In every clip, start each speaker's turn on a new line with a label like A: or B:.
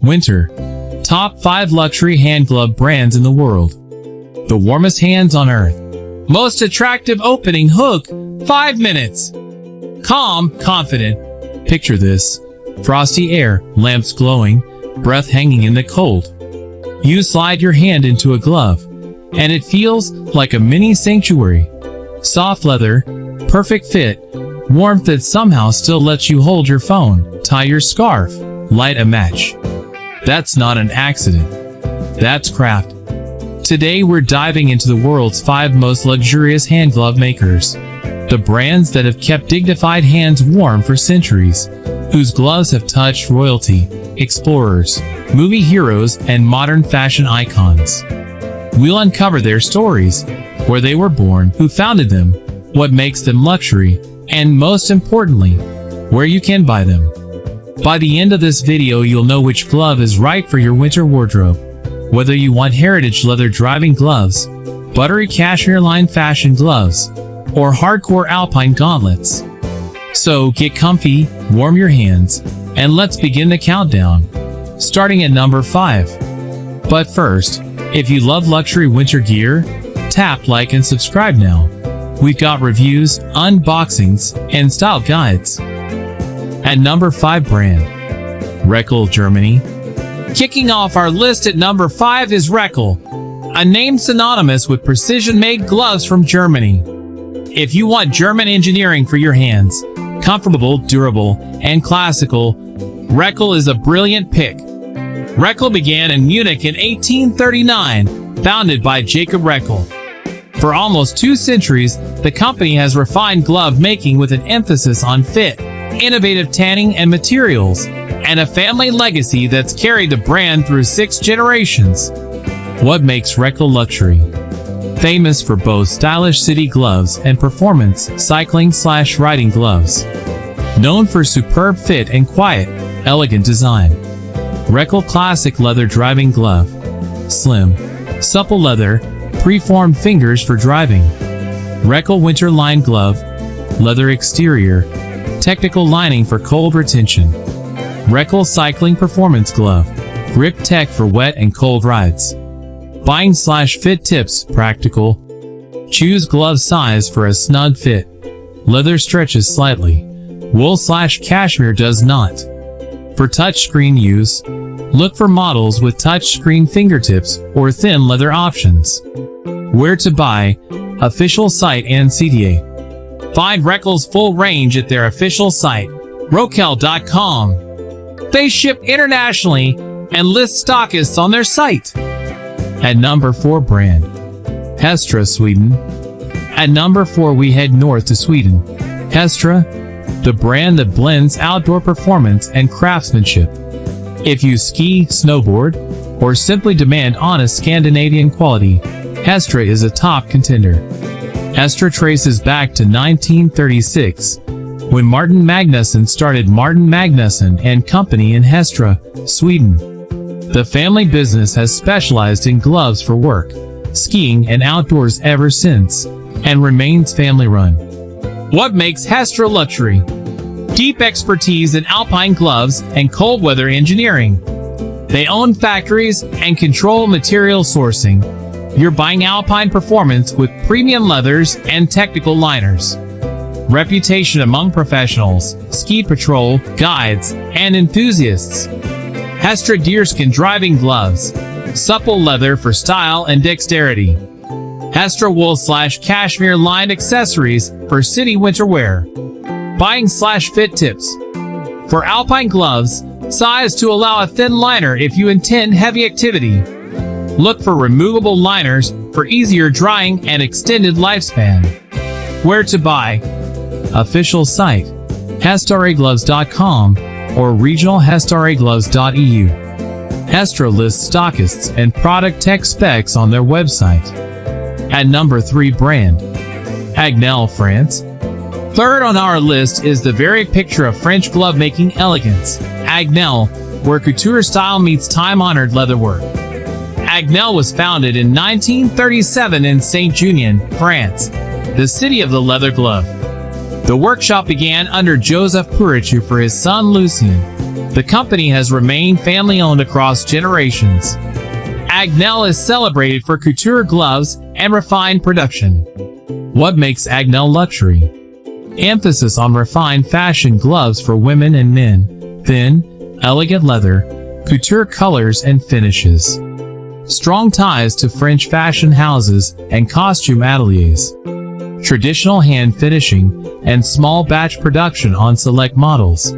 A: Winter. Top 5 luxury hand glove brands in the world. The warmest hands on earth. Most attractive opening hook, 5 minutes. Calm, confident. Picture this. Frosty air, lamps glowing, breath hanging in the cold. You slide your hand into a glove, and it feels like a mini sanctuary. Soft leather, perfect fit, warmth that somehow still lets you hold your phone, tie your scarf, light a match. That's not an accident. That's craft. Today we're diving into the world's 5 most luxurious hand glove makers. The brands that have kept dignified hands warm for centuries, whose gloves have touched royalty, explorers, movie heroes, and modern fashion icons. We'll uncover their stories, where they were born, who founded them, what makes them luxury, and most importantly, where you can buy them. By the end of this video, you'll know which glove is right for your winter wardrobe. Whether you want heritage leather driving gloves, buttery cashmere-lined fashion gloves, or hardcore alpine gauntlets. So get comfy, warm your hands, and let's begin the countdown. Starting at number 5. But first, if you love luxury winter gear, tap like and subscribe now. We've got reviews, unboxings, and style guides. At number 5 brand. Reckel, Germany. Kicking off our list at number 5 is Reckel, a name synonymous with precision-made gloves from Germany. If you want German engineering for your hands, comfortable, durable, and classical, Reckel is a brilliant pick. Reckel began in Munich in 1839, founded by Jacob Reckel. For almost 2 centuries, the company has refined glove making with an emphasis on fit, innovative tanning and materials, and a family legacy that's carried the brand through 6 generations. What makes Reckel luxury? Famous for both stylish city gloves and performance cycling/riding gloves. Known for superb fit and quiet, elegant design. Reckel Classic Leather Driving Glove. Slim, supple leather, preformed fingers for driving. Reckel Winter Line Glove. Leather exterior, technical lining for cold retention. Reckel Cycling Performance Glove. Grip tech for wet and cold rides. Buying/fit tips, practical. Choose glove size for a snug fit. Leather stretches slightly. Wool/cashmere does not. For touchscreen use, look for models with touchscreen fingertips or thin leather options. Where to buy, official site and CTA. Find Reckel's full range at their official site, Rockel.com. They ship internationally and list stockists on their site. At number 4 brand. Hestra, Sweden. At number 4 we head north to Sweden. Hestra, the brand that blends outdoor performance and craftsmanship. If you ski, snowboard, or simply demand honest Scandinavian quality, Hestra is a top contender. Hestra traces back to 1936, when Martin Magnusson started Martin Magnusson and Company in Hestra, Sweden. The family business has specialized in gloves for work, skiing, and outdoors ever since, and remains family-run. What makes Hestra luxury? Deep expertise in alpine gloves and cold weather engineering. They own factories and control material sourcing. You're buying alpine performance with premium leathers and technical liners. Reputation among professionals, ski patrol, guides, and enthusiasts. Hestra deerskin driving gloves. Supple leather for style and dexterity. Hestra wool/cashmere lined accessories for city winter wear. Buying/fit tips. For alpine gloves, size to allow a thin liner if you intend heavy activity. Look for removable liners for easier drying and extended lifespan. Where to buy? Official site, hestaregloves.com or regional hestaregloves.eu. Hestra lists stockists and product tech specs on their website. At number 3 brand. Agnel, France. Third on our list is the very picture of French glove-making elegance, Agnel, where couture style meets time-honored leatherwork. Agnel was founded in 1937 in Saint-Junien, France, the city of the leather glove. The workshop began under Joseph Purichu for his son Lucien. The company has remained family-owned across generations. Agnell is celebrated for couture gloves and refined production. What makes Agnell luxury? Emphasis on refined fashion gloves for women and men, thin, elegant leather, couture colors and finishes. Strong ties to French fashion houses and costume ateliers. Traditional hand finishing and small batch production on select models.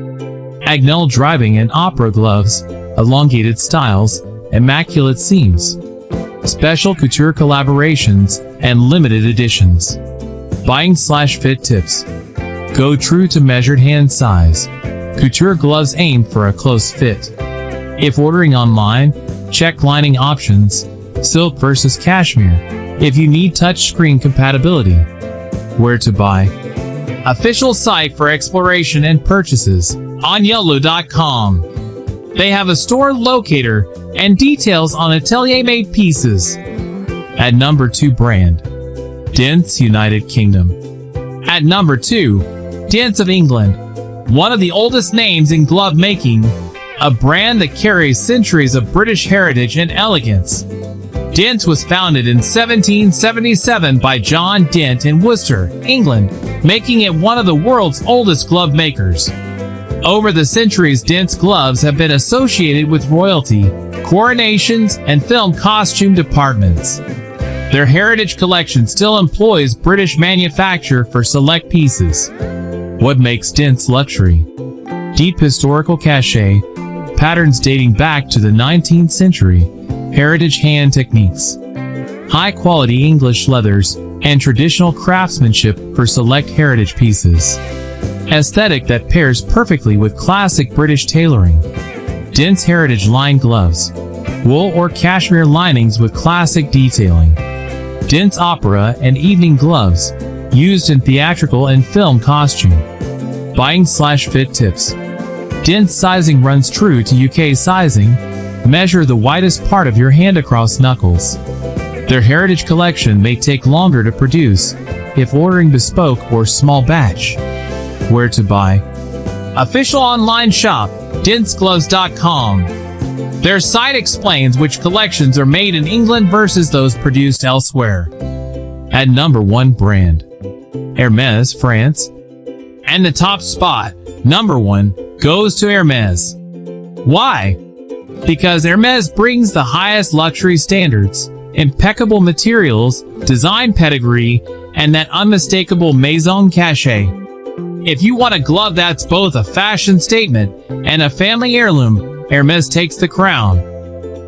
A: Agnell driving and opera gloves, elongated styles, immaculate seams. Special couture collaborations and limited editions. Buying/fit tips. Go true to measured hand size. Couture gloves aim for a close fit. If ordering online, check lining options, silk versus cashmere. If you need touchscreen compatibility. Where to buy. Official site for exploration and purchases, Agnello.com. They have a store locator and details on atelier-made pieces. At number 2 brand. Dents, United Kingdom. At number 2, Dents of England. One of the oldest names in glove making, a brand that carries centuries of British heritage and elegance. Dents was founded in 1777 by John Dent in Worcester, England, making it one of the world's oldest glove makers. Over the centuries, Dent's gloves have been associated with royalty, coronations, and film costume departments. Their heritage collection still employs British manufacture for select pieces. What makes Dent's luxury? Deep historical cachet, patterns dating back to the 19th century, heritage hand techniques, high-quality English leathers, and traditional craftsmanship for select heritage pieces. Aesthetic that pairs perfectly with classic British tailoring. Dent's heritage line gloves, wool or cashmere linings with classic detailing. Dent's opera and evening gloves, used in theatrical and film costume. Buying/fit tips. Dent's sizing runs true to UK sizing. Measure the widest part of your hand across knuckles. Their heritage collection may take longer to produce if ordering bespoke or small batch. Where to buy. Official online shop, dentsgloves.com. Their site explains which collections are made in England versus those produced elsewhere. At number 1 brand. Hermès, France. And the top spot, number 1, goes to Hermès. Why? Because Hermès brings the highest luxury standards, impeccable materials, design pedigree, and that unmistakable maison cachet. If you want a glove that's both a fashion statement and a family heirloom, Hermès takes the crown.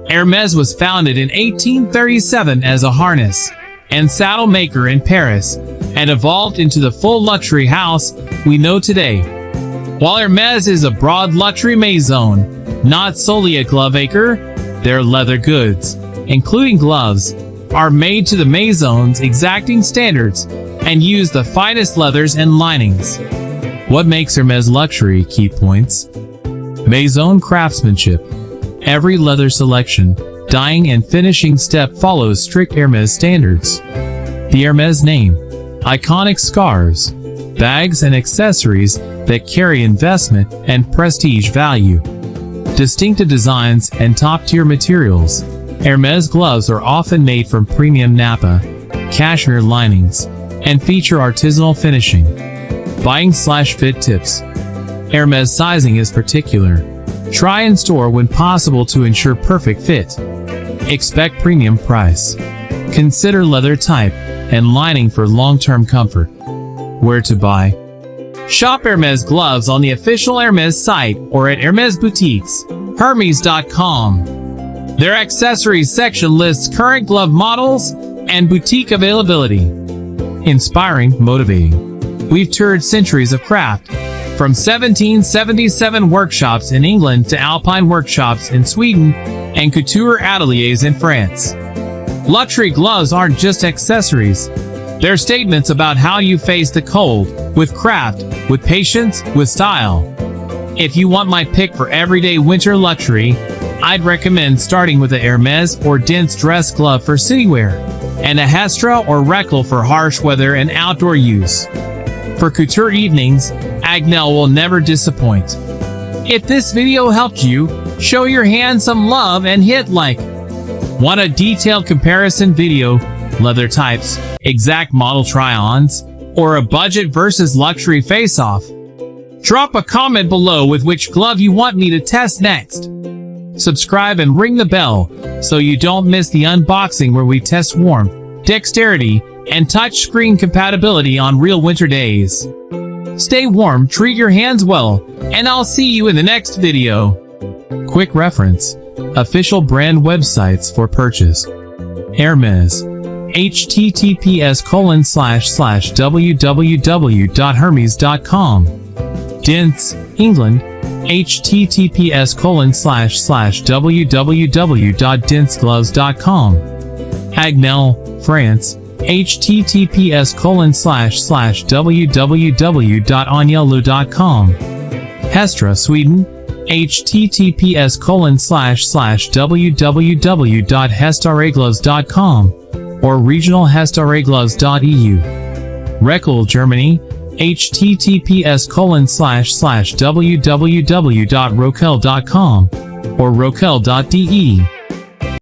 A: Hermès was founded in 1837 as a harness and saddle maker in Paris and evolved into the full luxury house we know today. While Hermès is a broad luxury maison, not solely a glove maker, their leather goods, including gloves, are made to the maison's exacting standards and use the finest leathers and linings. What makes Hermès luxury? Key points. Maison craftsmanship. Every leather selection, dyeing and finishing step follows strict Hermès standards. The Hermès name. Iconic scarves, bags and accessories that carry investment and prestige value. Distinctive designs and top-tier materials. Hermès gloves are often made from premium nappa, cashmere linings, and feature artisanal finishing. Buying/fit tips. Hermès sizing is particular. Try in store when possible to ensure perfect fit. Expect premium price. Consider leather type and lining for long-term comfort. Where to buy. Shop Hermès gloves on the official Hermès site or at Hermès boutiques, Hermes.com. Their accessories section lists current glove models and boutique availability. Inspiring, motivating. We've toured centuries of craft, from 1777 workshops in England to Alpine workshops in Sweden and couture ateliers in France. Luxury gloves aren't just accessories. They're statements about how you face the cold, with craft, with patience, with style. If you want my pick for everyday winter luxury, I'd recommend starting with a Hermès or Dent's dress glove for city wear, and a Hestra or Reckel for harsh weather and outdoor use. For couture evenings, Agnell will never disappoint. If this video helped you, show your hand some love and hit like. Want a detailed comparison video, leather types, exact model try-ons, or a budget versus luxury face-off? Drop a comment below with which glove you want me to test next. Subscribe and ring the bell so you don't miss the unboxing where we test warmth, dexterity, and touchscreen compatibility on real winter days. Stay warm, treat your hands well, and I'll see you in the next video. Quick reference: official brand websites for purchase. Hermes, https://www.hermes.com. Dents, England, https://www.dentsgloves.com. Agnel, France, https://www.agnellu.com. Hestra, Sweden, https://www.hestaregloves.com or regionalhestaregloves.eu. Reckel, Germany, https://www.rokel.com or rokel.de.